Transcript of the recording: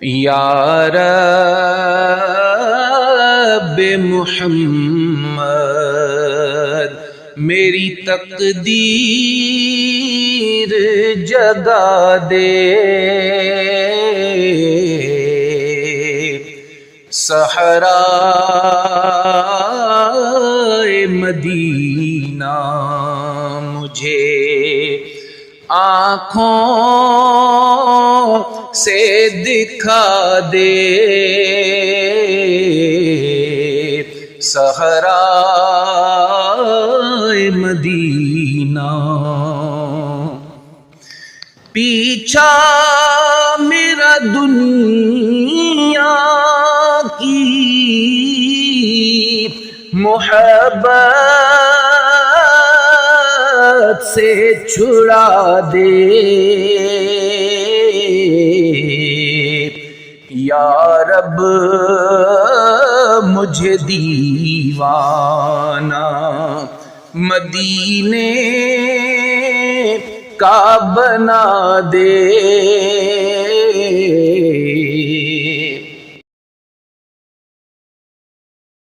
یا رب محمد میری تقدیر جگا دے، صحرائے مدینہ مجھے آنکھوں سے دکھا دے، صحرائے مدینہ پیچھا میرا دنیا کی محبت سے چھڑا دے، یا رب مجھے دیوانہ مدینے کا بنا دے،